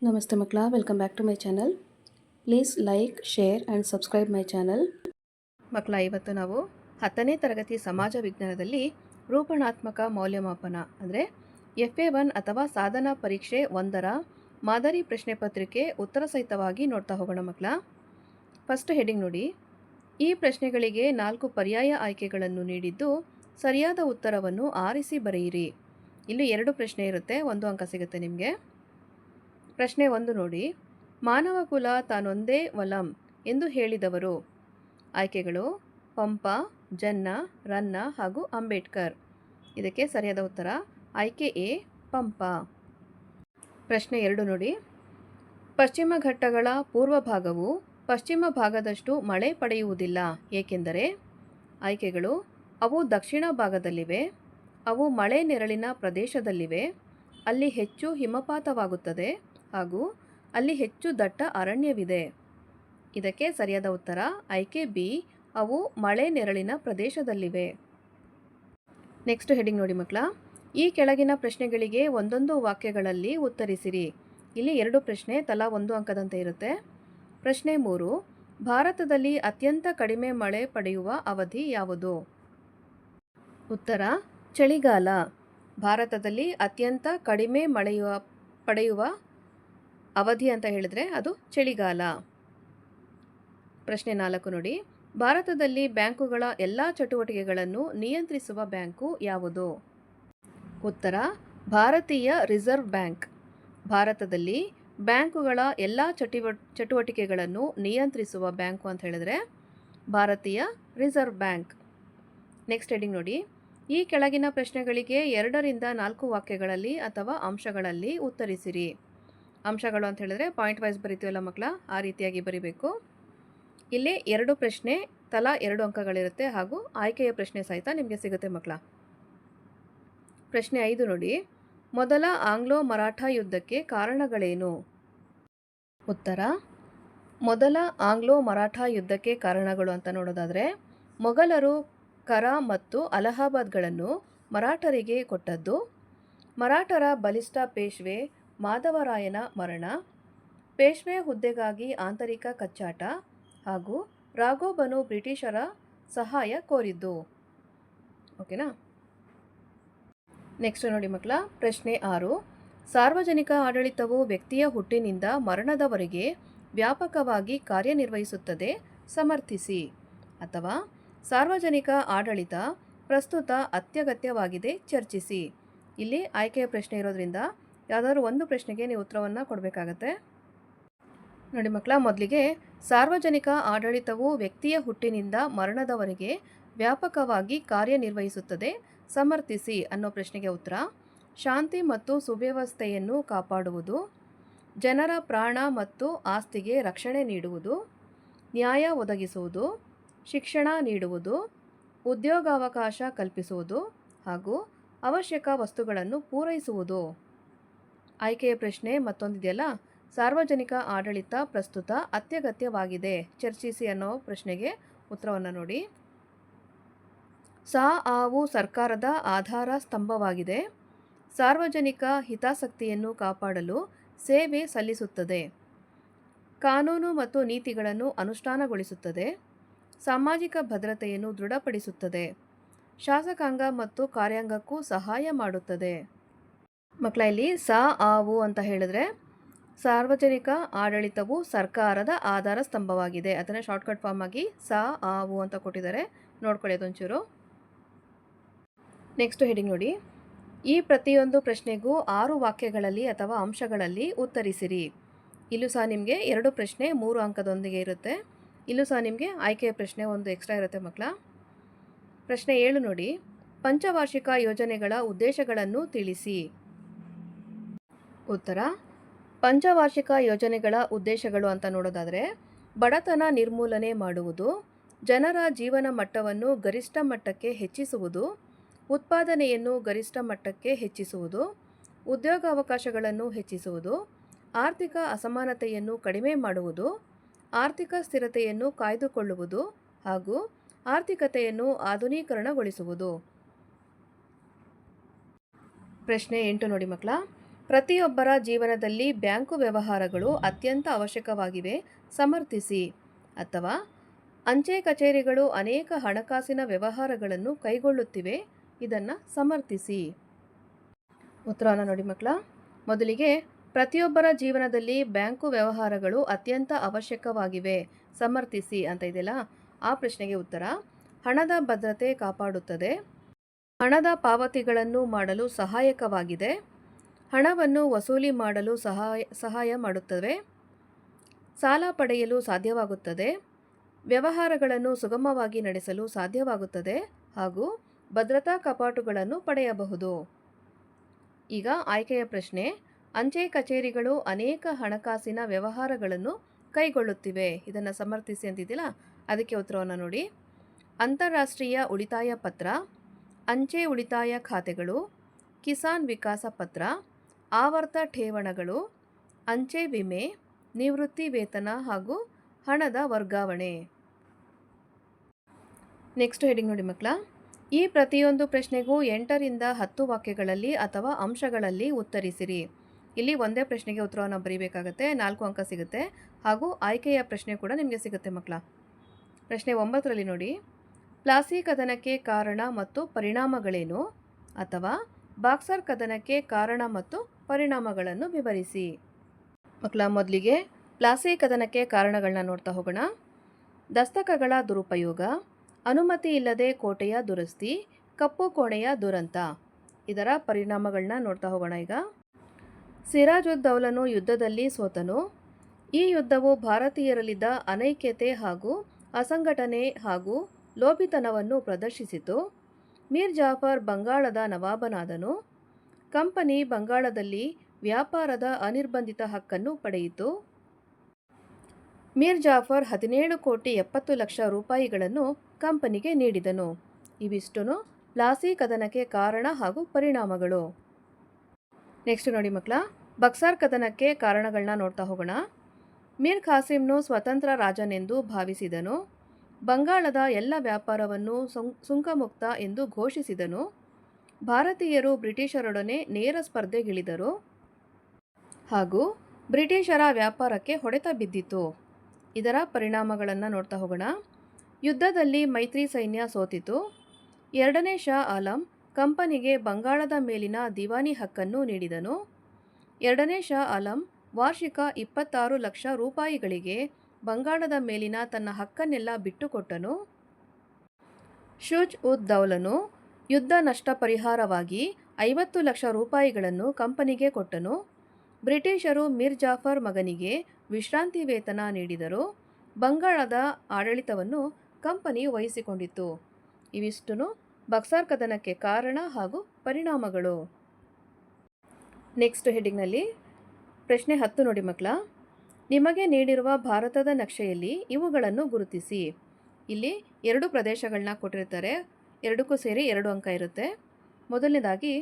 ನಮಸ್ತೆ ಮಕ್ಕಳ, welcome back to my channel. Please like, share and subscribe my channel. ಮಕ್ಕಳ, ಇವತ್ತು ನಾವು 10ನೇ ತರಗತಿ ಸಮಾಜ ವಿಜ್ಞಾನದಲ್ಲಿ ರೂಪಣಾತ್ಮಕ ಮೌಲ್ಯಮಾಪನ ಅಂದರೆ FA1 ಅಥವಾ ಸಾಧನಾ ಪರೀಕ್ಷೆ 1ರ ಮಾದರಿ ಪ್ರಶ್ನೆ ಪತ್ರಿಕೆ ಉತ್ತರ ಸಹಿತವಾಗಿ ನೋಡ್ತಾ ಹೋಗೋಣ ಮಕ್ಕಳ. ಫಸ್ಟ್ ಹೆಡಿಂಗ್ ನೋಡಿ. ಈ ಪ್ರಶ್ನೆಗಳಿಗೆ 4 ಪರ್ಯಾಯ ಆಯ್ಕೆಗಳನ್ನು ನೀಡಿದ್ದು ಸರಿಯಾದ ಉತ್ತರವನ್ನು ಆರಿಸಿ ಬರೆಯಿರಿ. ಇಲ್ಲಿ 2 ಪ್ರಶ್ನೆ ಇರುತ್ತೆ, 1 ಅಂಕ ಸಿಗುತ್ತೆ ನಿಮಗೆ. ಪ್ರಶ್ನೆ 1 ನೋಡಿ. ಮಾನವ ಕುಲ ತಾನೊಂದೇ ವಲಂ ಎಂದು ಹೇಳಿದವರು. ಆಯ್ಕೆಗಳು ಪಂಪ, ಜನ್ನ, ರನ್ನ ಹಾಗೂ ಅಂಬೇಡ್ಕರ್. ಇದಕ್ಕೆ ಸರಿಯಾದ ಉತ್ತರ ಆಯ್ಕೆ ಎ, ಪಂಪ. ಪ್ರಶ್ನೆ 2 ನೋಡಿ. ಪಶ್ಚಿಮ ಘಟ್ಟಗಳ ಪೂರ್ವ ಭಾಗವು ಪಶ್ಚಿಮ ಭಾಗದಷ್ಟು ಮಳೆ ಪಡೆಯುವುದಿಲ್ಲ, ಏಕೆಂದರೆ. ಆಯ್ಕೆಗಳು ಅವು ದಕ್ಷಿಣ ಭಾಗದಲ್ಲಿವೆ, ಅವು ಮಳೆ ನೆರಳಿನ ಪ್ರದೇಶದಲ್ಲಿವೆ, ಅಲ್ಲಿ ಹೆಚ್ಚು ಹಿಮಪಾತವಾಗುತ್ತದೆ ಹಾಗೂ ಅಲ್ಲಿ ಹೆಚ್ಚು ದಟ್ಟ ಅರಣ್ಯವಿದೆ. ಇದಕ್ಕೆ ಸರಿಯಾದ ಉತ್ತರ ಆಯ್ಕೆ ಬಿ, ಅವು ಮಳೆ ನೆರಳಿನ ಪ್ರದೇಶದಲ್ಲಿವೆ. ನೆಕ್ಸ್ಟ್ ಹೆಡಿಂಗ್ ನೋಡಿ ಮಕ್ಕಳ. ಈ ಕೆಳಗಿನ ಪ್ರಶ್ನೆಗಳಿಗೆ ಒಂದೊಂದು ವಾಕ್ಯಗಳಲ್ಲಿ ಉತ್ತರಿಸಿರಿ. ಇಲ್ಲಿ 2 ಪ್ರಶ್ನೆ, ತಲಾ 1 ಅಂಕದಂತೆ ಇರುತ್ತೆ. ಪ್ರಶ್ನೆ 3. ಭಾರತದಲ್ಲಿ ಅತ್ಯಂತ ಕಡಿಮೆ ಮಳೆ ಪಡೆಯುವ ಅವಧಿ ಯಾವುದು? ಉತ್ತರ ಚಳಿಗಾಲ. ಭಾರತದಲ್ಲಿ ಅತ್ಯಂತ ಕಡಿಮೆ ಪಡೆಯುವ ಅವಧಿ ಅಂತ ಹೇಳಿದ್ರೆ ಅದು ಚಳಿಗಾಲ. ಪ್ರಶ್ನೆ 4 ನೋಡಿ. ಭಾರತದಲ್ಲಿ ಬ್ಯಾಂಕುಗಳ ಎಲ್ಲ ಚಟುವಟಿಕೆಗಳನ್ನು ನಿಯಂತ್ರಿಸುವ ಬ್ಯಾಂಕು ಯಾವುದು? ಉತ್ತರ ಭಾರತೀಯ ರಿಸರ್ವ್ ಬ್ಯಾಂಕ್. ಭಾರತದಲ್ಲಿ ಬ್ಯಾಂಕುಗಳ ಎಲ್ಲ ಚಟುವಟಿಕೆಗಳನ್ನು ನಿಯಂತ್ರಿಸುವ ಬ್ಯಾಂಕು ಅಂತ ಹೇಳಿದ್ರೆ ಭಾರತೀಯ ರಿಸರ್ವ್ ಬ್ಯಾಂಕ್. ನೆಕ್ಸ್ಟ್ ಹೆಡಿಂಗ್ ನೋಡಿ. ಈ ಕೆಳಗಿನ ಪ್ರಶ್ನೆಗಳಿಗೆ 2ರಿಂದ 4 ವಾಕ್ಯಗಳಲ್ಲಿ ಅಥವಾ ಅಂಶಗಳಲ್ಲಿ ಉತ್ತರಿಸಿರಿ. ಅಂಶಗಳು ಅಂತ ಹೇಳಿದ್ರೆ ಪಾಯಿಂಟ್ ವೈಸ್ ಬರಿತೀವಲ್ಲ ಮಕ್ಕಳ, ಆ ರೀತಿಯಾಗಿ ಬರಿಬೇಕು. ಇಲ್ಲಿ 2 ಪ್ರಶ್ನೆ, ತಲಾ 2 ಅಂಕಗಳಿರುತ್ತೆ ಹಾಗೂ ಆಯ್ಕೆಯ ಪ್ರಶ್ನೆ ಸಹಿತ ನಿಮಗೆ ಸಿಗುತ್ತೆ ಮಕ್ಕಳ. ಪ್ರಶ್ನೆ 5 ನೋಡಿ. ಮೊದಲ ಆಂಗ್ಲೋ ಮರಾಠ ಯುದ್ಧಕ್ಕೆ ಕಾರಣಗಳೇನು? ಉತ್ತರ ಮೊದಲ ಆಂಗ್ಲೋ ಮರಾಠ ಯುದ್ಧಕ್ಕೆ ಕಾರಣಗಳು ಅಂತ ನೋಡೋದಾದರೆ ಮೊಘಲರು ಕರಾ ಮತ್ತು ಅಲಹಾಬಾದ್ಗಳನ್ನು ಮರಾಠರಿಗೆ ಕೊಟ್ಟದ್ದು, ಮರಾಠರ ಬಲಿಷ್ಠ ಪೇಶ್ವೆ ಮಾಧವರಾಯನ ಮರಣ, ಪೇಶ್ವೆ ಹುದ್ದೆಗಾಗಿ ಆಂತರಿಕ ಕಚ್ಚಾಟ ಹಾಗೂ ರಾಘೋಬನು ಬ್ರಿಟಿಷರ ಸಹಾಯ ಕೋರಿದ್ದು. ಓಕೆನಾ? ನೆಕ್ಸ್ಟ್ ನೋಡಿ ಮಕ್ಕಳ. ಪ್ರಶ್ನೆ 6. ಸಾರ್ವಜನಿಕ ಆಡಳಿತವು ವ್ಯಕ್ತಿಯ ಹುಟ್ಟಿನಿಂದ ಮರಣದವರೆಗೆ ವ್ಯಾಪಕವಾಗಿ ಕಾರ್ಯನಿರ್ವಹಿಸುತ್ತದೆ, ಸಮರ್ಥಿಸಿ. ಅಥವಾ ಸಾರ್ವಜನಿಕ ಆಡಳಿತ ಪ್ರಸ್ತುತ ಅತ್ಯಗತ್ಯವಾಗಿದೆ, ಚರ್ಚಿಸಿ. ಇಲ್ಲಿ ಆಯ್ಕೆಯ ಪ್ರಶ್ನೆ ಇರೋದ್ರಿಂದ ಯಾವುದಾದ್ರು ಒಂದು ಪ್ರಶ್ನೆಗೆ ನೀವು ಉತ್ತರವನ್ನು ಕೊಡಬೇಕಾಗತ್ತೆ. ನೋಡಿ ಮಕ್ಕಳ, ಮೊದಲಿಗೆ ಸಾರ್ವಜನಿಕ ಆಡಳಿತವು ವ್ಯಕ್ತಿಯ ಹುಟ್ಟಿನಿಂದ ಮರಣದವರೆಗೆ ವ್ಯಾಪಕವಾಗಿ ಕಾರ್ಯನಿರ್ವಹಿಸುತ್ತದೆ, ಸಮರ್ಥಿಸಿ ಅನ್ನೋ ಪ್ರಶ್ನೆಗೆ ಉತ್ತರ ಶಾಂತಿ ಮತ್ತು ಸುವ್ಯವಸ್ಥೆಯನ್ನು ಕಾಪಾಡುವುದು, ಜನರ ಪ್ರಾಣ ಮತ್ತು ಆಸ್ತಿಗೆ ರಕ್ಷಣೆ ನೀಡುವುದು, ನ್ಯಾಯ ಒದಗಿಸುವುದು, ಶಿಕ್ಷಣ ನೀಡುವುದು, ಉದ್ಯೋಗಾವಕಾಶ ಕಲ್ಪಿಸುವುದು ಹಾಗೂ ಅವಶ್ಯಕ ವಸ್ತುಗಳನ್ನು ಪೂರೈಸುವುದು. ಆಯ್ಕೆಯ ಪ್ರಶ್ನೆ ಮತ್ತೊಂದಿದೆಯಲ್ಲ, ಸಾರ್ವಜನಿಕ ಆಡಳಿತ ಪ್ರಸ್ತುತ ಅತ್ಯಗತ್ಯವಾಗಿದೆ, ಚರ್ಚಿಸಿ ಅನ್ನೋ ಪ್ರಶ್ನೆಗೆ ಉತ್ತರವನ್ನು ನೋಡಿ. ಆವು ಸರ್ಕಾರದ ಆಧಾರ ಸ್ತಂಭವಾಗಿದೆ, ಸಾರ್ವಜನಿಕ ಹಿತಾಸಕ್ತಿಯನ್ನು ಕಾಪಾಡಲು ಸೇವೆ ಸಲ್ಲಿಸುತ್ತದೆ, ಕಾನೂನು ಮತ್ತು ನೀತಿಗಳನ್ನು ಅನುಷ್ಠಾನಗೊಳಿಸುತ್ತದೆ, ಸಾಮಾಜಿಕ ಭದ್ರತೆಯನ್ನು ದೃಢಪಡಿಸುತ್ತದೆ, ಶಾಸಕಾಂಗ ಮತ್ತು ಕಾರ್ಯಾಂಗಕ್ಕೂ ಸಹಾಯ ಮಾಡುತ್ತದೆ. ಮಕ್ಕಳ, ಇಲ್ಲಿ ಆವು ಅಂತ ಹೇಳಿದ್ರೆ ಸಾರ್ವಜನಿಕ ಆಡಳಿತವು ಸರ್ಕಾರದ ಆಧಾರ ಸ್ತಂಭವಾಗಿದೆ. ಅದನ್ನು ಶಾರ್ಟ್ಕಟ್ ಫಾರ್ಮ್ ಆಗಿ ಆವು ಅಂತ ಕೊಟ್ಟಿದ್ದಾರೆ, ನೋಡ್ಕೊಳ್ಳಿ ಅದೊಂಚೂರು. ನೆಕ್ಸ್ಟ್ ಹೆಡಿಂಗ್ ನೋಡಿ. ಈ ಪ್ರತಿಯೊಂದು ಪ್ರಶ್ನೆಗೂ 6 ವಾಕ್ಯಗಳಲ್ಲಿ ಅಥವಾ ಅಂಶಗಳಲ್ಲಿ ಉತ್ತರಿಸಿರಿ. ಇಲ್ಲೂ ಸಹ ನಿಮಗೆ 2 ಪ್ರಶ್ನೆ 3 ಅಂಕದೊಂದಿಗೆ ಇರುತ್ತೆ. ಇಲ್ಲೂ ಸಹ ನಿಮಗೆ ಆಯ್ಕೆಯ ಪ್ರಶ್ನೆ ಒಂದು ಎಕ್ಸ್ಟ್ರಾ ಇರುತ್ತೆ ಮಕ್ಕಳ. ಪ್ರಶ್ನೆ 7 ನೋಡಿ. ಪಂಚವಾರ್ಷಿಕ ಯೋಜನೆಗಳ ಉದ್ದೇಶಗಳನ್ನು ತಿಳಿಸಿ. ಉತ್ತರ ಪಂಚವಾರ್ಷಿಕ ಯೋಜನೆಗಳ ಉದ್ದೇಶಗಳು ಅಂತ ನೋಡೋದಾದರೆ ಬಡತನ ನಿರ್ಮೂಲನೆ ಮಾಡುವುದು, ಜನರ ಜೀವನ ಮಟ್ಟವನ್ನು ಗರಿಷ್ಠ ಮಟ್ಟಕ್ಕೆ ಹೆಚ್ಚಿಸುವುದು, ಉತ್ಪಾದನೆಯನ್ನು ಗರಿಷ್ಠ ಮಟ್ಟಕ್ಕೆ ಹೆಚ್ಚಿಸುವುದು, ಉದ್ಯೋಗಾವಕಾಶಗಳನ್ನು ಹೆಚ್ಚಿಸುವುದು, ಆರ್ಥಿಕ ಅಸಮಾನತೆಯನ್ನು ಕಡಿಮೆ ಮಾಡುವುದು, ಆರ್ಥಿಕ ಸ್ಥಿರತೆಯನ್ನು ಕಾಯ್ದುಕೊಳ್ಳುವುದು ಹಾಗೂ ಆರ್ಥಿಕತೆಯನ್ನು ಆಧುನೀಕರಣಗೊಳಿಸುವುದು. ಪ್ರಶ್ನೆ 8 ನೋಡಿ ಮಕ್ಕಳ. ಪ್ರತಿಯೊಬ್ಬರ ಜೀವನದಲ್ಲಿ ಬ್ಯಾಂಕು ವ್ಯವಹಾರಗಳು ಅತ್ಯಂತ ಅವಶ್ಯಕವಾಗಿವೆ, ಸಮರ್ಥಿಸಿ. ಅಥವಾ ಅಂಚೆ ಕಚೇರಿಗಳು ಅನೇಕ ಹಣಕಾಸಿನ ವ್ಯವಹಾರಗಳನ್ನು ಕೈಗೊಳ್ಳುತ್ತಿವೆ, ಇದನ್ನು ಸಮರ್ಥಿಸಿ. ಉತ್ತರವನ್ನು ನೋಡಿ ಮಕ್ಕಳ. ಮೊದಲಿಗೆ ಪ್ರತಿಯೊಬ್ಬರ ಜೀವನದಲ್ಲಿ ಬ್ಯಾಂಕು ವ್ಯವಹಾರಗಳು ಅತ್ಯಂತ ಅವಶ್ಯಕವಾಗಿವೆ, ಸಮರ್ಥಿಸಿ ಅಂತ ಇದೆಯಲ್ಲ, ಆ ಪ್ರಶ್ನೆಗೆ ಉತ್ತರ ಹಣದ ಭದ್ರತೆ ಕಾಪಾಡುತ್ತದೆ, ಹಣದ ಪಾವತಿಗಳನ್ನು ಮಾಡಲು ಸಹಾಯಕವಾಗಿದೆ, ಹಣವನ್ನು ವಸೂಲಿ ಮಾಡಲು ಸಹಾಯ ಮಾಡುತ್ತವೆ, ಸಾಲ ಪಡೆಯಲು ಸಾಧ್ಯವಾಗುತ್ತದೆ, ವ್ಯವಹಾರಗಳನ್ನು ಸುಗಮವಾಗಿ ನಡೆಸಲು ಸಾಧ್ಯವಾಗುತ್ತದೆ ಹಾಗೂ ಭದ್ರತಾ ಕಪಾಟುಗಳನ್ನು ಪಡೆಯಬಹುದು. ಈಗ ಆಯ್ಕೆಯ ಪ್ರಶ್ನೆ, ಅಂಚೆ ಕಚೇರಿಗಳು ಅನೇಕ ಹಣಕಾಸಿನ ವ್ಯವಹಾರಗಳನ್ನು ಕೈಗೊಳ್ಳುತ್ತಿವೆ, ಇದನ್ನು ಸಮರ್ಥಿಸಿ ಅಂತಿದ್ದಿಲ್ಲ, ಅದಕ್ಕೆ ಉತ್ತರವನ್ನು ನೋಡಿ. ಅಂತಾರಾಷ್ಟ್ರೀಯ ಉಳಿತಾಯ ಪತ್ರ, ಅಂಚೆ ಉಳಿತಾಯ ಖಾತೆಗಳು, ಕಿಸಾನ್ ವಿಕಾಸ ಪತ್ರ, ಆವರ್ತ ಠೇವಣಗಳು, ಅಂಚೆ ವಿಮೆ, ನಿವೃತ್ತಿ ವೇತನ ಹಾಗೂ ಹಣದ ವರ್ಗಾವಣೆ. ನೆಕ್ಸ್ಟ್ ಹೆಡಿಂಗ್ ನೋಡಿ ಮಕ್ಕಳ. ಈ ಪ್ರತಿಯೊಂದು ಪ್ರಶ್ನೆಗೂ 8ರಿಂದ 10 ವಾಕ್ಯಗಳಲ್ಲಿ ಅಥವಾ ಅಂಶಗಳಲ್ಲಿ ಉತ್ತರಿಸಿರಿ. ಇಲ್ಲಿ ಒಂದೇ ಪ್ರಶ್ನೆಗೆ ಉತ್ತರವನ್ನು ಬರೀಬೇಕಾಗತ್ತೆ, 4 ಅಂಕ ಸಿಗುತ್ತೆ ಹಾಗೂ ಆಯ್ಕೆಯ ಪ್ರಶ್ನೆ ಕೂಡ ನಿಮಗೆ ಸಿಗುತ್ತೆ ಮಕ್ಕಳ. ಪ್ರಶ್ನೆ 9ರಲ್ಲಿ ನೋಡಿ, ಪ್ಲಾಸಿ ಕದನಕ್ಕೆ ಕಾರಣ ಮತ್ತು ಪರಿಣಾಮಗಳೇನು? ಅಥವಾ ಬಾಕ್ಸರ್ ಕದನಕ್ಕೆ ಕಾರಣ ಮತ್ತು ಪರಿಣಾಮಗಳನ್ನು ವಿವರಿಸಿ. ಮಕ್ಕಳ, ಮೊದಲಿಗೆ ಪ್ಲಾಸಿ ಕದನಕ್ಕೆ ಕಾರಣಗಳನ್ನ ನೋಡ್ತಾ ಹೋಗೋಣ. ದಸ್ತಕಗಳ ದುರುಪಯೋಗ, ಅನುಮತಿ ಇಲ್ಲದೆ ಕೋಟೆಯ ದುರಸ್ತಿ, ಕಪ್ಪು ಕೋಣೆಯ ದುರಂತ. ಇದರ ಪರಿಣಾಮಗಳನ್ನ ನೋಡ್ತಾ ಹೋಗೋಣ ಈಗ. ಸಿರಾಜುದ್ದೌಲನು ಯುದ್ಧದಲ್ಲಿ ಸೋತನು. ಈ ಯುದ್ಧವು ಭಾರತೀಯರಲ್ಲಿದ್ದ ಅನೈಕ್ಯತೆ ಹಾಗೂ ಅಸಂಘಟನೆ ಹಾಗೂ ಲೋಭಿತನವನ್ನು ಪ್ರದರ್ಶಿಸಿತು. ಮೀರ್ ಜಾಫರ್ ಬಂಗಾಳದ ನವಾಬನಾದನು. ಕಂಪನಿ ಬಂಗಾಳದಲ್ಲಿ ವ್ಯಾಪಾರದ ಅನಿರ್ಬಂಧಿತ ಹಕ್ಕನ್ನು ಪಡೆಯಿತು. ಮೀರ್ ಜಾಫರ್ 17,70,00,000 ರೂಪಾಯಿಗಳನ್ನು ಕಂಪನಿಗೆ ನೀಡಿದನು. ಇವಿಷ್ಟು ಪ್ಲಾಸಿ ಕದನಕ್ಕೆ ಕಾರಣ ಹಾಗೂ ಪರಿಣಾಮಗಳು. ನೆಕ್ಸ್ಟ್ ನೋಡಿ ಮಕ್ಕಳ, ಬಕ್ಸಾರ್ ಕದನಕ್ಕೆ ಕಾರಣಗಳನ್ನ ನೋಡ್ತಾ ಹೋಗೋಣ. ಮೀರ್ ಖಾಸಿಮ್ನು ಸ್ವತಂತ್ರ ರಾಜನೆಂದು ಭಾವಿಸಿದನು. ಬಂಗಾಳದ ಎಲ್ಲ ವ್ಯಾಪಾರವನ್ನು ಸುಂಕಮುಕ್ತ ಎಂದು ಘೋಷಿಸಿದನು. ಭಾರತೀಯರು ಬ್ರಿಟಿಷರೊಡನೆ ನೇರ ಸ್ಪರ್ಧೆಗಿಳಿದರು ಹಾಗೂ ಬ್ರಿಟಿಷರ ವ್ಯಾಪಾರಕ್ಕೆ ಹೊಡೆತ ಬಿದ್ದಿತು. ಇದರ ಪರಿಣಾಮಗಳನ್ನು ನೋಡ್ತಾ ಹೋಗೋಣ. ಯುದ್ಧದಲ್ಲಿ ಮೈತ್ರಿ ಸೈನ್ಯ ಸೋತಿತು. 2ನೇ ಶಾ ಆಲಂ ಕಂಪನಿಗೆ ಬಂಗಾಳದ ಮೇಲಿನ ದಿವಾನಿ ಹಕ್ಕನ್ನು ನೀಡಿದನು. 2ನೇ ಶಾ ಆಲಂ ವಾರ್ಷಿಕ 26 ಲಕ್ಷ ರೂಪಾಯಿಗಳಿಗೆ ಬಂಗಾಳದ ಮೇಲಿನ ತನ್ನ ಹಕ್ಕನ್ನೆಲ್ಲ ಬಿಟ್ಟುಕೊಟ್ಟನು. ಶುಜ್ ಉದ್ ದೌಲನು ಯುದ್ಧ ನಷ್ಟ ಪರಿಹಾರವಾಗಿ 50 ಲಕ್ಷ ರೂಪಾಯಿಗಳನ್ನು ಕಂಪನಿಗೆ ಕೊಟ್ಟನು. ಬ್ರಿಟಿಷರು ಮೀರ್ ಜಾಫರ್ ಮಗನಿಗೆ ವಿಶ್ರಾಂತಿ ವೇತನ ನೀಡಿದರು. ಬಂಗಾಳದ ಆಡಳಿತವನ್ನು ಕಂಪನಿ ವಹಿಸಿಕೊಂಡಿತು. ಇವಿಷ್ಟು ಬಕ್ಸಾರ್ ಕದನಕ್ಕೆ ಕಾರಣ ಹಾಗೂ ಪರಿಣಾಮಗಳು. ನೆಕ್ಸ್ಟ್ ಹೆಡಿಂಗ್ನಲ್ಲಿ ಪ್ರಶ್ನೆ 10 ನೋಡಿ ಮಕ್ಕಳ. ನಿಮಗೆ ನೀಡಿರುವ ಭಾರತದ ನಕ್ಷೆಯಲ್ಲಿ ಇವುಗಳನ್ನು ಗುರುತಿಸಿ. ಇಲ್ಲಿ 2 ಪ್ರದೇಶಗಳನ್ನ ಕೊಟ್ಟಿರ್ತಾರೆ, ಎರಡಕ್ಕೂ ಸೇರಿ 2 ಅಂಕ ಇರುತ್ತೆ. ಮೊದಲನೇದಾಗಿ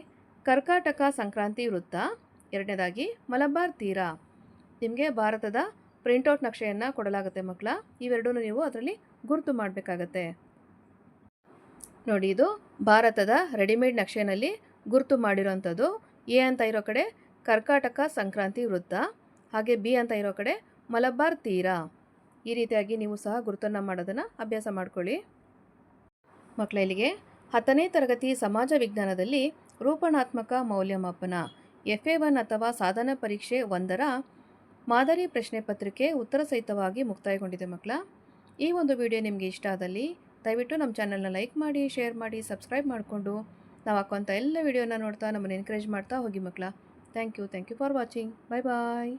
ಕರ್ಕಾಟಕ ಸಂಕ್ರಾಂತಿ ವೃತ್ತ, ಎರಡನೇದಾಗಿ ಮಲಬಾರ್ ತೀರ. ನಿಮಗೆ ಭಾರತದ ಪ್ರಿಂಟೌಟ್ ನಕ್ಷೆಯನ್ನು ಕೊಡಲಾಗುತ್ತೆ ಮಕ್ಕಳ. ಇವೆರಡೂ ನೀವು ಅದರಲ್ಲಿ ಗುರುತು ಮಾಡಬೇಕಾಗತ್ತೆ ನೋಡಿ. ಇದು ಭಾರತದ ರೆಡಿಮೇಡ್ ನಕ್ಷೆನಲ್ಲಿ ಗುರುತು ಮಾಡಿರೋಂಥದ್ದು. ಎ ಅಂತ ಇರೋ ಕಡೆ ಕರ್ಕಾಟಕ ಸಂಕ್ರಾಂತಿ ವೃತ್ತ, ಹಾಗೆ ಬಿ ಅಂತ ಇರೋ ಕಡೆ ಮಲಬಾರ್ ತೀರ. ಈ ರೀತಿಯಾಗಿ ನೀವು ಸಹ ಗುರುತನ್ನು ಮಾಡೋದನ್ನು ಅಭ್ಯಾಸ ಮಾಡ್ಕೊಳ್ಳಿ ಮಕ್ಕಳ. ಇಲ್ಲಿಗೆ 10ನೇ ತರಗತಿ ಸಮಾಜ ವಿಜ್ಞಾನದಲ್ಲಿ ರೂಪಣಾತ್ಮಕ ಮೌಲ್ಯಮಾಪನ FA1 ಅಥವಾ ಸಾಧನ ಪರೀಕ್ಷೆ 1ರ ಮಾದರಿ ಪ್ರಶ್ನೆ ಪತ್ರಿಕೆ ಉತ್ತರ ಸಹಿತವಾಗಿ ಮುಕ್ತಾಯಗೊಂಡಿದೆ ಮಕ್ಕಳ. ಈ ಒಂದು ವಿಡಿಯೋ ನಿಮಗೆ ಇಷ್ಟ ಆದಲ್ಲಿ ದಯವಿಟ್ಟು ನಮ್ಮ ಚಾನಲ್ನ ಲೈಕ್ ಮಾಡಿ, ಶೇರ್ ಮಾಡಿ, ಸಬ್ಸ್ಕ್ರೈಬ್ ಮಾಡಿಕೊಂಡು ನಾವು ಹಾಕುವಂಥ ಎಲ್ಲ ವಿಡಿಯೋನ ನೋಡ್ತಾ ನಮ್ಮನ್ನು ಎನ್ಕರೇಜ್ ಮಾಡ್ತಾ ಹೋಗಿ ಮಕ್ಕಳ. Thank you for watching. Bye bye.